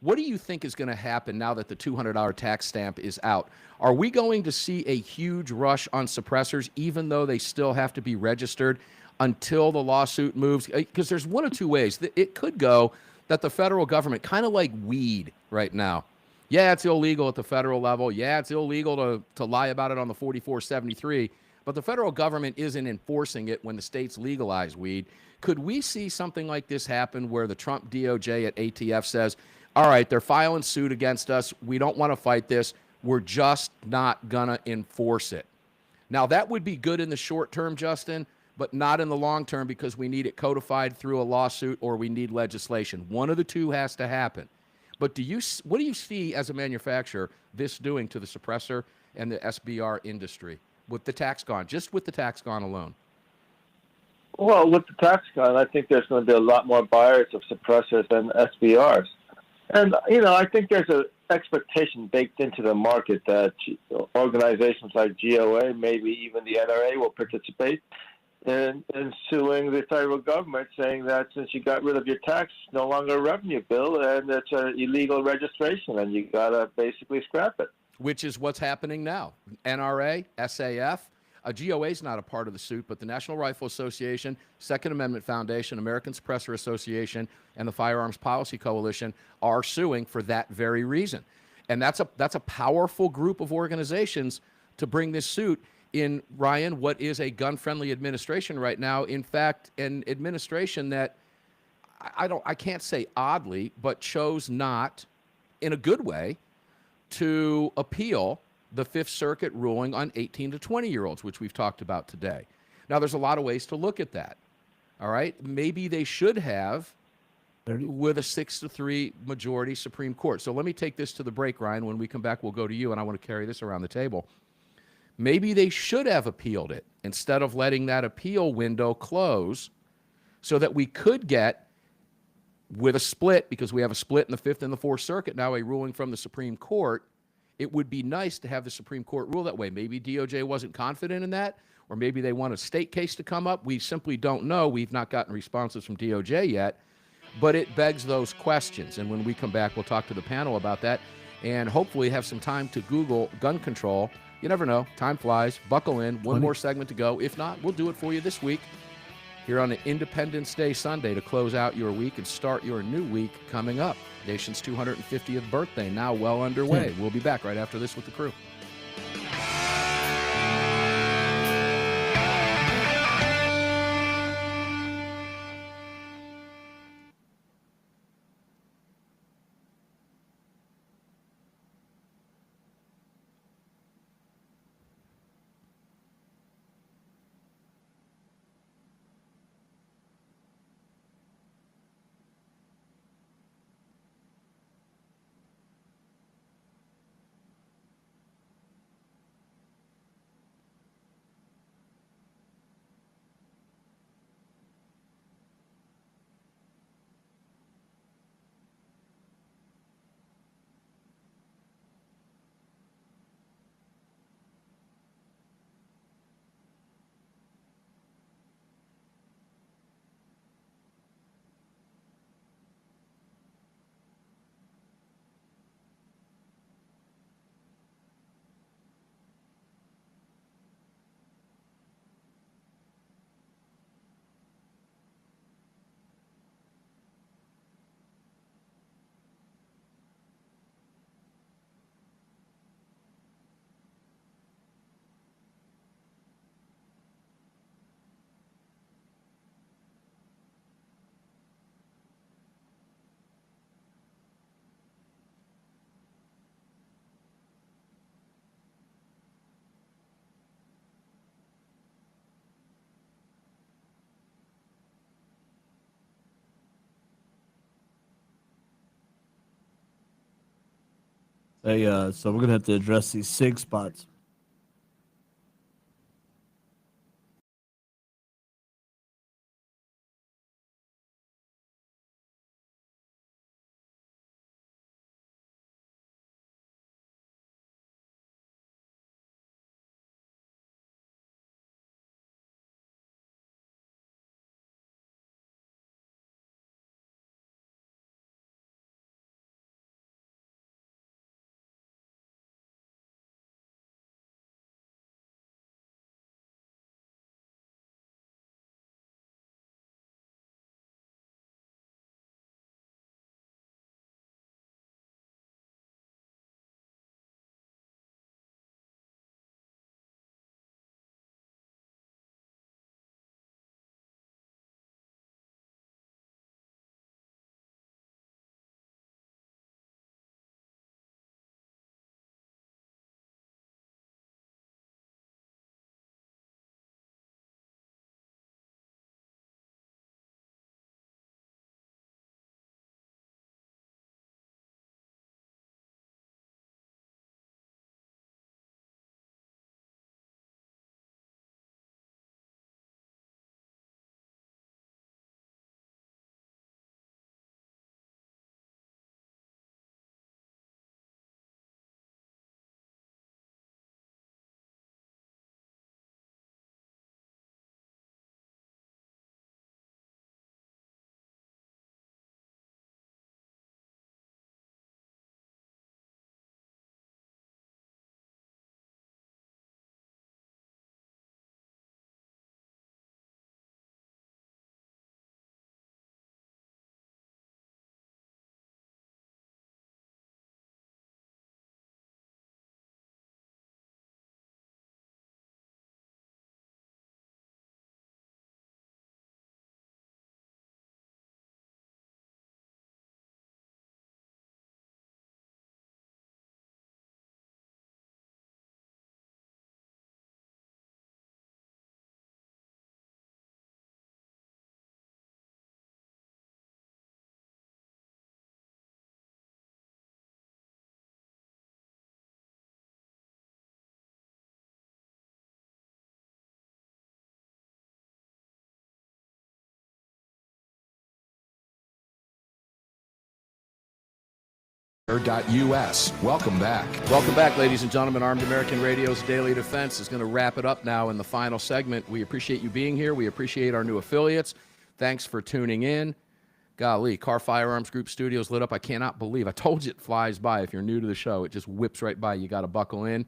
what do you think is going to happen now that the $200 tax stamp is out? Are we going to see a huge rush on suppressors, even though they still have to be registered until the lawsuit moves? Because there's one of two ways. It could go that the federal government, kind of like weed right now, yeah, it's illegal at the federal level. Yeah, it's illegal to lie about it on the 4473. But the federal government isn't enforcing it when the states legalize weed. Could we see something like this happen where the Trump DOJ at ATF says, all right, they're filing suit against us. We don't want to fight this. We're just not going to enforce it. Now, that would be good in the short term, Justin, but not in the long term because we need it codified through a lawsuit or we need legislation. One of the two has to happen. But what do you see as a manufacturer this doing to the suppressor and the SBR industry? With the tax gone, just with the tax gone alone? Well, with the tax gone, I think there's going to be a lot more buyers of suppressors than SBRs. And, I think there's an expectation baked into the market that organizations like GOA, maybe even the NRA, will participate in suing the federal government, saying that since you got rid of your tax, it's no longer a revenue bill, and it's an illegal registration, and you got to basically scrap it. Which is what's happening now. NRA, SAF, GOA is not a part of the suit, but the National Rifle Association, Second Amendment Foundation, American Suppressor Association, and the Firearms Policy Coalition are suing for that very reason. And that's a powerful group of organizations to bring this suit in, Ryan, what is a gun-friendly administration right now. In fact, an administration that I can't say oddly, but chose not, in a good way, to appeal the Fifth Circuit ruling on 18 to 20-year-olds, which we've talked about today. Now, there's a lot of ways to look at that, all right? Maybe they should have with a 6-3 majority Supreme Court. So let me take this to the break, Ryan. When we come back, we'll go to you, and I want to carry this around the table. Maybe they should have appealed it instead of letting that appeal window close so that we could get, with a split, because we have a split in the Fifth and the Fourth Circuit, now a ruling from the Supreme Court, it would be nice to have the Supreme Court rule that way. Maybe DOJ wasn't confident in that, or maybe they want a state case to come up. We simply don't know. We've not gotten responses from DOJ yet, but it begs those questions. And when we come back, we'll talk to the panel about that and hopefully have some time to Google gun control. You never know. Time flies. Buckle in. One more segment to go. If not, we'll do it for you this week here on an Independence Day Sunday to close out your week and start your new week coming up. Nation's 250th birthday now well underway. We'll be back right after this with the crew. So we're gonna have to address these SIG spots. .us. Welcome back. Welcome back, ladies and gentlemen. Armed American Radio's Daily Defense is going to wrap it up now in the final segment. We appreciate you being here. We appreciate our new affiliates. Thanks for tuning in. Golly, Kahr Firearms Group Studios lit up. I cannot believe. I told you it flies by. If you're new to the show, it just whips right by. You got to buckle in.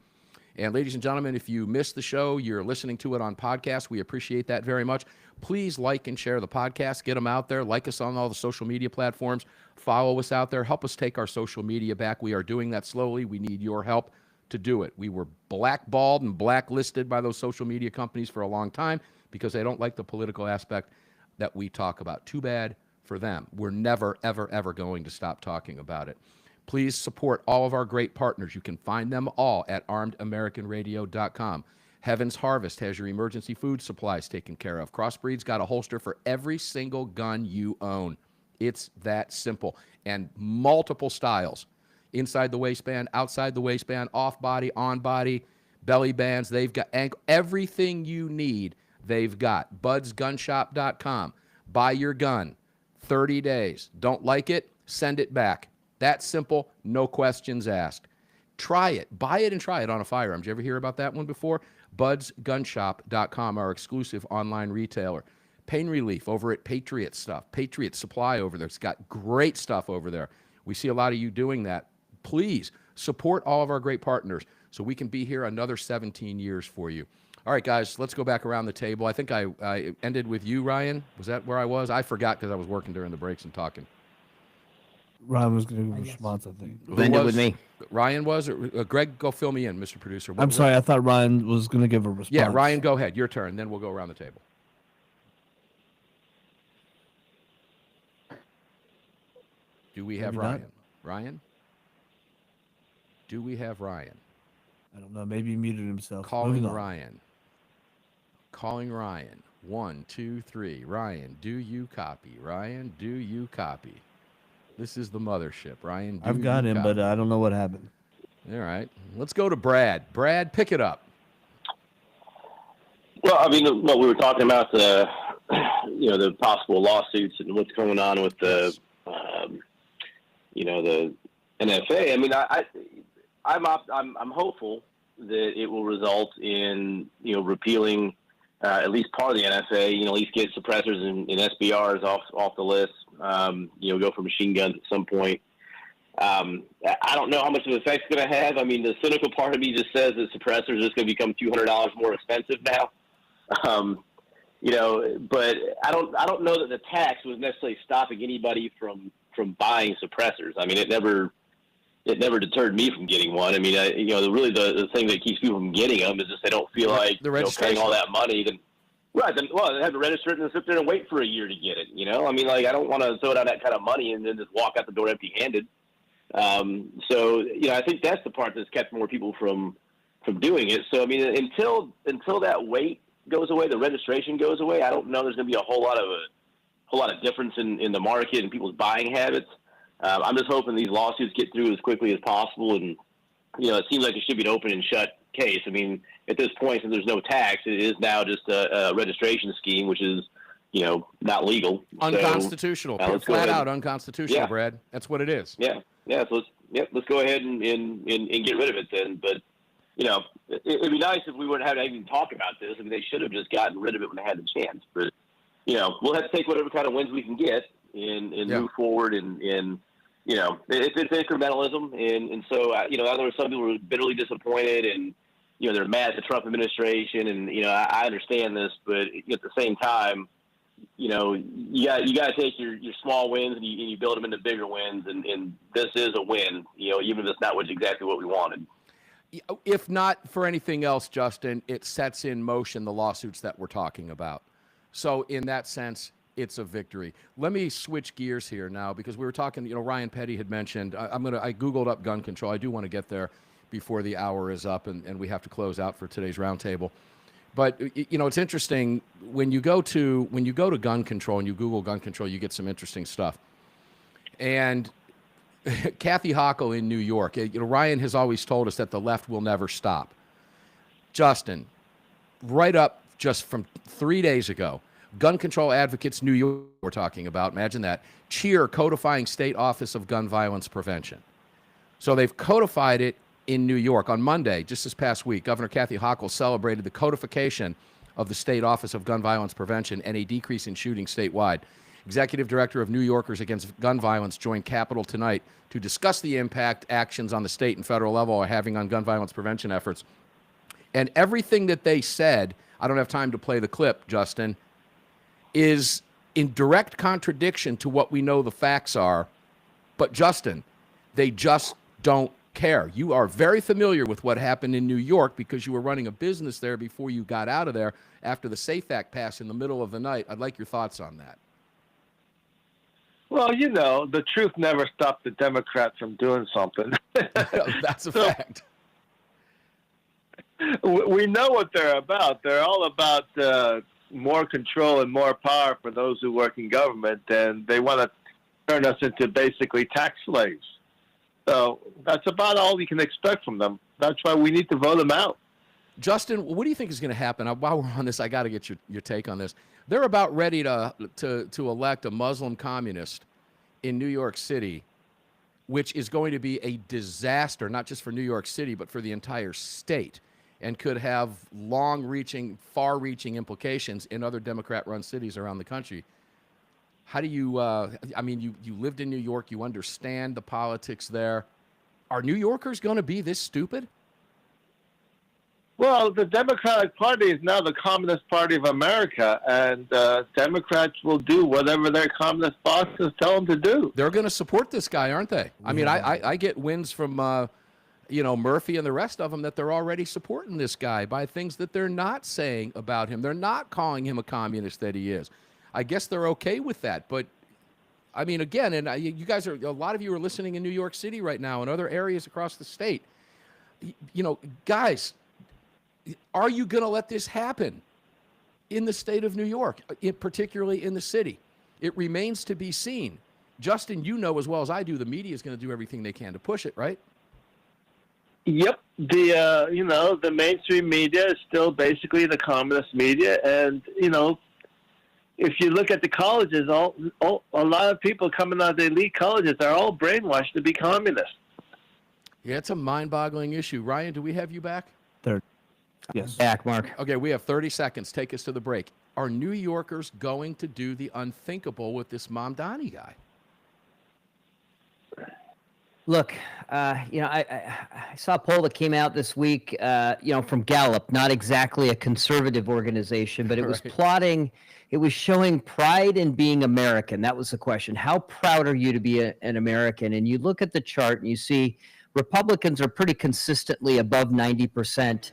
And ladies and gentlemen, if you missed the show, you're listening to it on podcast. We appreciate that very much. Please like and share the podcast. Get them out there. Like us on all the social media platforms. Follow us out there. Help us take our social media back. We are doing that slowly. We need your help to do it. We were blackballed and blacklisted by those social media companies for a long time because they don't like the political aspect that we talk about. Too bad for them. We're never, ever, ever going to stop talking about it. Please support all of our great partners. You can find them all at armedamericanradio.com. Heaven's Harvest has your emergency food supplies taken care of. Crossbreed's got a holster for every single gun you own. It's that simple. And multiple styles. Inside the waistband, outside the waistband, off body, on body, belly bands. They've got everything you need, they've got. budsgunshop.com. Buy your gun. 30 days. Don't like it? Send it back. That simple, no questions asked. Try it. Buy it and try it on a firearm. Did you ever hear about that one before? budsgunshop.com, our exclusive online retailer. Pain relief over at Patriot Stuff. Patriot Supply over there. It's got great stuff over there. We see a lot of you doing that. Please support all of our great partners so we can be here another 17 years for you. All right, guys, let's go back around the table. I think I ended with you, Ryan. Was that where I was? I forgot because I was working during the breaks and talking. Ryan was going to give a response, I think. Ended with me. Ryan was? Or, Greg, go fill me in, Mr. Producer. I'm sorry, I thought Ryan was going to give a response. Yeah, Ryan, go ahead. Your turn. Then we'll go around the table. Do we have Maybe Ryan? not. Ryan? Do we have Ryan? I don't know. Maybe he muted himself. Calling Ryan. Calling Ryan. 1, 2, 3. Ryan, do you copy? Ryan, do you copy? This is the mothership. Ryan, do I've got you him, copy? but I don't know what happened. All right. Let's go to Brad. Brad, pick it up. Well, I mean, what we were talking about, the possible lawsuits and what's going on with the, the NFA. I mean, I'm hopeful that it will result in, repealing at least part of the NFA, at least get suppressors and SBRs off the list, go for machine guns at some point. I don't know how much of an effect it's going to have. I mean, the cynical part of me just says that suppressors are just going to become $200 more expensive now. But I don't know that the tax was necessarily stopping anybody from buying suppressors. I mean, it never deterred me from getting one. I mean, the thing that keeps people from getting them is just they don't feel like paying all that money. Then they have to register it and sit there and wait for a year to get it. I mean, like, I don't want to throw down that kind of money and then just walk out the door empty-handed. I think that's the part that's kept more people from doing it. So I mean, until that wait goes away, the registration goes away, I don't know there's going to be a whole lot of difference in the market and people's buying habits. I'm just hoping these lawsuits get through as quickly as possible. And, it seems like it should be an open and shut case. I mean, at this point, since there's no tax, it is now just a registration scheme, which is, not legal. Unconstitutional. So, flat out unconstitutional, yeah. Brad. That's what it is. Yeah. Yeah. So let's go ahead and get rid of it then. But, it'd be nice if we wouldn't have to even talk about this. I mean, they should have just gotten rid of it when they had the chance. But, we'll have to take whatever kind of wins we can get and move forward. And it's incrementalism. And so, there were some people who were bitterly disappointed and, they're mad at the Trump administration. And, I understand this, but at the same time, you got to take your small wins and you build them into bigger wins. And this is a win, even if it's not exactly what we wanted. If not for anything else, Justin, it sets in motion the lawsuits that we're talking about. So in that sense, it's a victory. Let me switch gears here now because we were talking, Ryan Petty had mentioned, I Googled up gun control. I do want to get there before the hour is up and we have to close out for today's roundtable. But, it's interesting when you go to gun control and you Google gun control, you get some interesting stuff. And Kathy Hochul in New York, Ryan has always told us that the left will never stop. Justin, right up just from 3 days ago, gun control advocates New York we're talking about, imagine that, cheer codifying state office of gun violence prevention. So they've codified it in New York. On Monday, just this past week, Governor Kathy Hochul celebrated the codification of the state office of gun violence prevention and a decrease in shootings statewide. Executive Director of New Yorkers Against Gun Violence joined Capitol tonight to discuss the impact actions on the state and federal level are having on gun violence prevention efforts. And everything that they said, I don't have time to play the clip, Justin, is in direct contradiction to what we know the facts are. But Justin, they just don't care. You are very familiar with what happened in New York because you were running a business there before you got out of there after the SAFE Act passed in the middle of the night. I'd like your thoughts on that. Well, the truth never stopped the Democrats from doing something. That's a fact. We know what they're about. They're all about more control and more power for those who work in government, and they want to turn us into basically tax slaves. So that's about all we can expect from them. That's why we need to vote them out. Justin, what do you think is going to happen? While we're on this, I got to get your take on this. They're about ready to elect a Muslim communist in New York City, which is going to be a disaster, not just for New York City, but for the entire state, and could have long-reaching, far-reaching implications in other Democrat-run cities around the country. How do you, you lived in New York, you understand the politics there. Are New Yorkers going to be this stupid? Well, the Democratic Party is now the Communist Party of America, and Democrats will do whatever their communist bosses tell them to do. They're going to support this guy, aren't they? I mean, I get wins from, Murphy and the rest of them that they're already supporting this guy by things that they're not saying about him. They're not calling him a communist that he is. I guess they're okay with that. But, I mean, again, and you guys a lot of you are listening in New York City right now and other areas across the state. Guys, are you going to let this happen in the state of New York, particularly in the city? It remains to be seen. Justin, you know as well as I do, the media is going to do everything they can to push it, right? Yep. The mainstream media is still basically the communist media, and if you look at the colleges, a lot of people coming out of the elite colleges are all brainwashed to be communists. Yeah, it's a mind-boggling issue. Ryan, do we have you back? Third. Yes. Back, Mark. Okay, we have 30 seconds. Take us to the break. Are New Yorkers going to do the unthinkable with this Mamdani guy? Look, I saw a poll that came out this week, from Gallup, not exactly a conservative organization, but it was plotting, it was showing pride in being American. That was the question. How proud are you to be an American? And you look at the chart and you see Republicans are pretty consistently above 90%,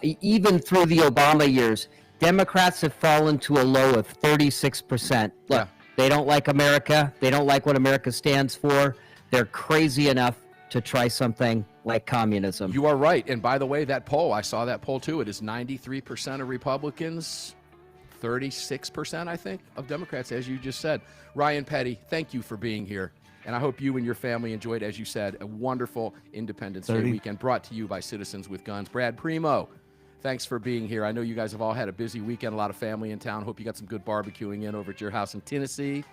even through the Obama years. Democrats have fallen to a low of 36%. Look, They don't like America. They don't like what America stands for. They're crazy enough to try something like communism. You are right. And by the way, that poll, I saw that poll too. It is 93% of Republicans, 36%, I think, of Democrats, as you just said. Ryan Petty, thank you for being here. And I hope you and your family enjoyed, as you said, a wonderful Independence Day weekend brought to you by Citizens with Guns. Brad Premo, thanks for being here. I know you guys have all had a busy weekend, a lot of family in town. Hope you got some good barbecuing in over at your house in Tennessee.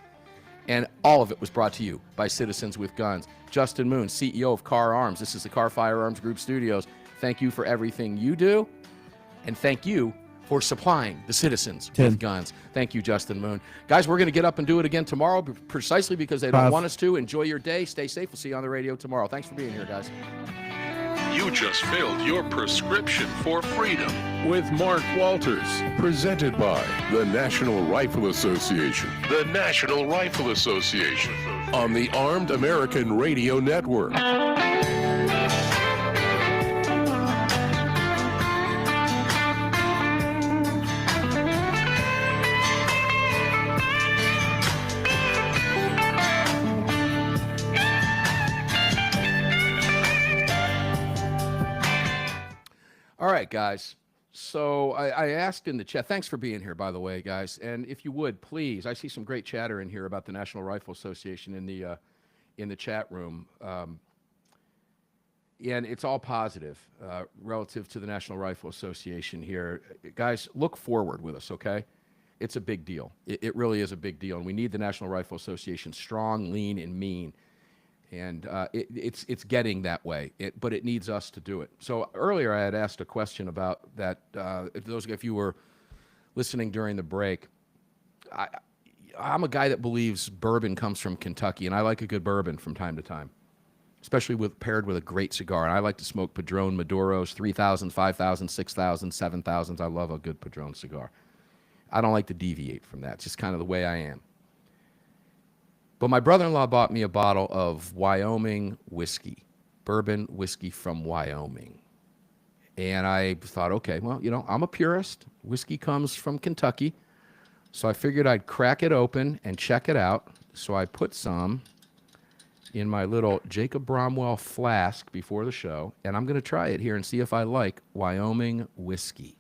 And all of it was brought to you by Citizens with Guns. Justin Moon, CEO of Kahr Arms. This is the Kahr Firearms Group Studios. Thank you for everything you do. And thank you for supplying the citizens with guns. Thank you, Justin Moon. Guys, we're going to get up and do it again tomorrow precisely because they don't want us to. Enjoy your day. Stay safe. We'll see you on the radio tomorrow. Thanks for being here, guys. You just filled your prescription for freedom with Mark Walters, presented by the National Rifle Association. The National Rifle Association on the Armed American Radio Network. All right, guys. So I asked in the chat, thanks for being here, by the way, guys. And if you would, please, I see some great chatter in here about the National Rifle Association in the chat room. And it's all positive relative to the National Rifle Association here. Guys, look forward with us, okay? It's a big deal. It really is a big deal. And we need the National Rifle Association strong, lean, and mean. And it's getting that way, but it needs us to do it. So earlier I had asked a question about that. If you were listening during the break, I'm a guy that believes bourbon comes from Kentucky, and I like a good bourbon from time to time, especially paired with a great cigar. And I like to smoke Padron Maduros, 3,000, 5,000, 6,000, 7,000s. I love a good Padron cigar. I don't like to deviate from that. It's just kind of the way I am. But my brother-in-law bought me a bottle of Wyoming whiskey, bourbon whiskey from Wyoming. And I thought, okay, well, I'm a purist. Whiskey comes from Kentucky. So I figured I'd crack it open and check it out. So I put some in my little Jacob Bromwell flask before the show. And I'm going to try it here and see if I like Wyoming whiskey,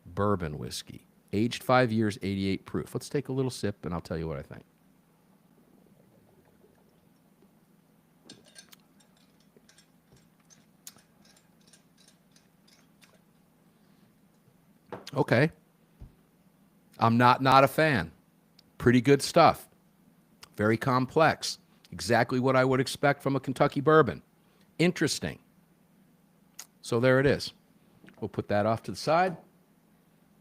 bourbon whiskey, aged 5 years, 88 proof. Let's take a little sip and I'll tell you what I think. Okay. I'm not a fan. Pretty good stuff. Very complex. Exactly what I would expect from a Kentucky bourbon. Interesting. So there it is. We'll put that off to the side.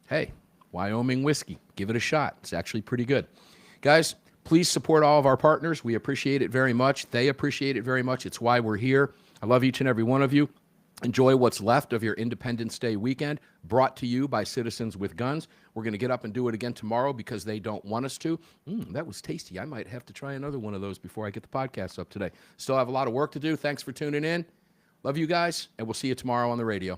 Hey, Wyoming whiskey. Give it a shot. It's actually pretty good. Guys, please support all of our partners. We appreciate it very much. They appreciate it very much. It's why we're here. I love each and every one of you. Enjoy what's left of your Independence Day weekend, brought to you by Citizens with Guns. We're going to get up and do it again tomorrow because they don't want us to. That was tasty. I might have to try another one of those before I get the podcast up today. Still have a lot of work to do. Thanks for tuning in. Love you guys, and we'll see you tomorrow on the radio.